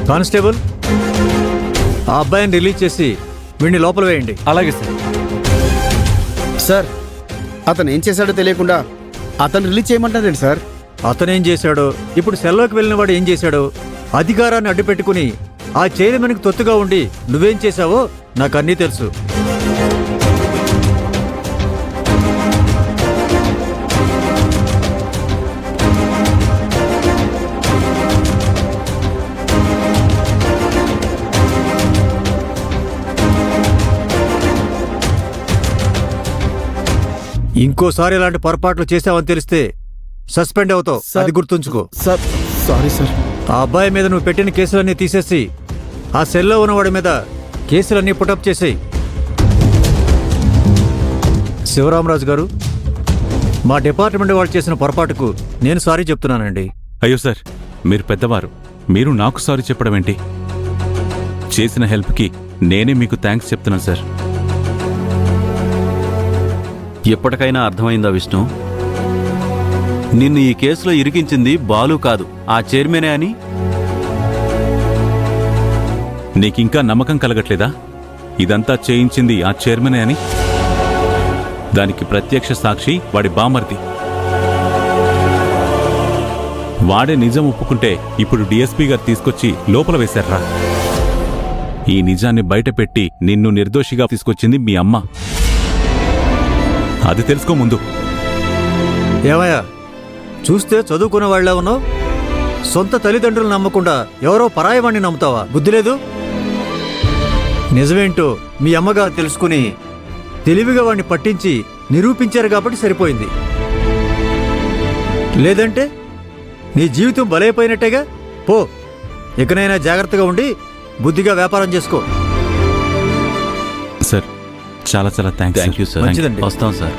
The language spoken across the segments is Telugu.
కానిస్టేబుల్, ఆ అబ్బాయిని రిలీజ్ చేసి వీడిని లోపల వేయండి. అలాగే సార్. సార్, అతను ఏం చేశాడో తెలియకుండా అతను రిలీజ్ చేయమంటారండి సార్. అతనేం చేశాడో, ఇప్పుడు సెల్లోకి వెళ్ళిన వాడు ఏం చేశాడో, అధికారాన్ని అడ్డుపెట్టుకుని ఆ చైర్మన్కి తొత్తుగా ఉండి నువ్వేం చేశావో నాకు అన్నీ తెలుసు. ఇంకోసారి ఇలాంటి పొరపాట్లు చేశావని తెలిస్తే సస్పెండ్ అవుతావు, అది గుర్తుంచుకో. Sir, sorry sir. ఆ అబ్బాయి మీద నువ్వు పెట్టిన కేసులన్నీ తీసేసి ఆ సెల్లో ఉన్నవాడి మీద కేసులన్నీ పుటప్ చేసేయి. శివరామరాజు గారు, మా డిపార్ట్మెంట్ వాళ్ళు చేసిన పొరపాటుకు నేను సారీ చెప్తున్నానండి. అయ్యో సార్, మీరు పెద్దవారు, మీరు నాకు సారీ చెప్పడం ఏంటి? చేసిన హెల్ప్కి నేనే మీకు థ్యాంక్స్ చెప్తున్నాను సార్. ఎప్పటికైనా అర్థమైందా విష్ణు? నిన్ను ఈ కేసులో ఇరికించింది బాలు కాదు, ఆ చైర్మనే అని. నీకింకా నమ్మకం కలగట్లేదా ఇదంతా చేయించింది ఆ చైర్మనే అని? దానికి ప్రత్యక్ష సాక్షి వాడి బామర్ది. వాడే నిజం ఒప్పుకుంటే ఇప్పుడు డిఎస్పీ గారు తీసుకొచ్చి లోపల వేశారా? ఈ నిజాన్ని బయటపెట్టి నిన్ను నిర్దోషిగా తీసుకొచ్చింది మీ అమ్మ. అది తెలుసుకో ముందు. ఏమయ్యా, చూస్తే చదువుకున్న వాళ్ళ ఉన్నావు, సొంత తల్లిదండ్రులు నమ్మకుండా ఎవరో పరాయవాణ్ణి నమ్ముతావా? బుద్ధి లేదు. నిజమేంటో మీ అమ్మగా తెలుసుకుని తెలివిగా వాణ్ణి పట్టించి నిరూపించారు కాబట్టి సరిపోయింది. లేదంటే నీ జీవితం బలైపోయినట్టేగా. పో, ఇకనైనా జాగ్రత్తగా ఉండి బుద్ధిగా వ్యాపారం చేసుకో. సార్, చాలా చాలా థ్యాంక్ యూ సార్. మంచిదండి, వస్తాం సార్.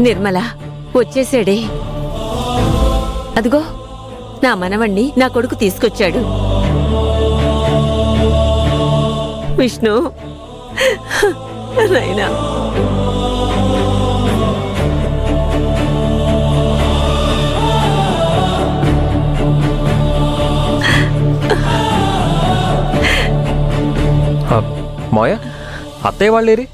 నిర్మల వచ్చేసాడే. అదిగో నా మనవణ్ణి నా కొడుకు తీసుకొచ్చాడు. విష్ణు, నాయనా, మాయ, అత్తయ్య వాళ్ళేరి?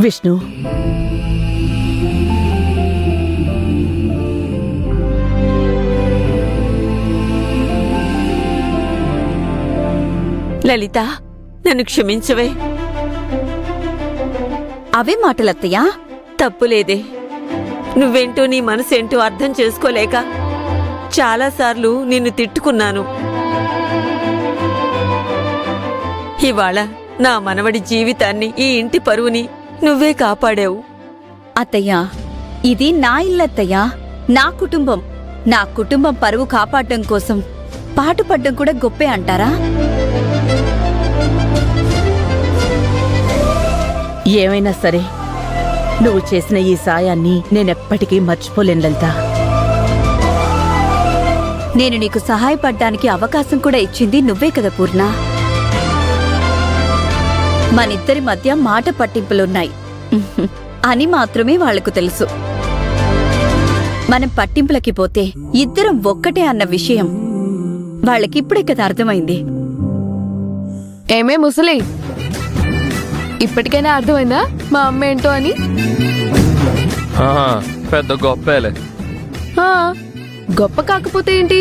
విష్ణు, లలిత, నన్ను క్షమించవే. అవే మాటలత్తయ్యా? తప్పులేదే. నువ్వేంటో నీ మనసేంటో అర్థం చేసుకోలేక చాలాసార్లు నిన్ను తిట్టుకున్నాను. ఇవాళ నా మనవడి జీవితాన్ని, ఈ ఇంటి పరువుని నువ్వే కాపాడావు. అత్తయ్యా, ఇది నా ఇల్లత్తయ్యా, నా కుటుంబం. నా కుటుంబం పరువు కాపాడటం కోసం పాటుపడ్డం కూడా గొప్పే అంటారా? ఏమైనా సరే, నువ్వు చేసిన ఈ సాయాన్ని నేనెప్పటికీ మర్చిపోలేను లలిత. నేను నీకు సహాయపడ్డానికి అవకాశం కూడా ఇచ్చింది నువ్వే కదా పూర్ణ. మనిద్దరి మధ్య మాట పట్టింపులున్నాయి అని మాత్రమే వాళ్లకు తెలుసు. మనం పట్టింపులకి పోతే ఇద్దరం ఒక్కటే అన్న విషయం వాళ్ళకిప్పుడే కదా అర్థమైంది. ఏమే ముసలి, ఇప్పటికైనా అర్థమైందా మా అమ్మ ఏంటో అని? పెద్ద గొప్పలే. గొప్ప కాకపోతే ఏంటి?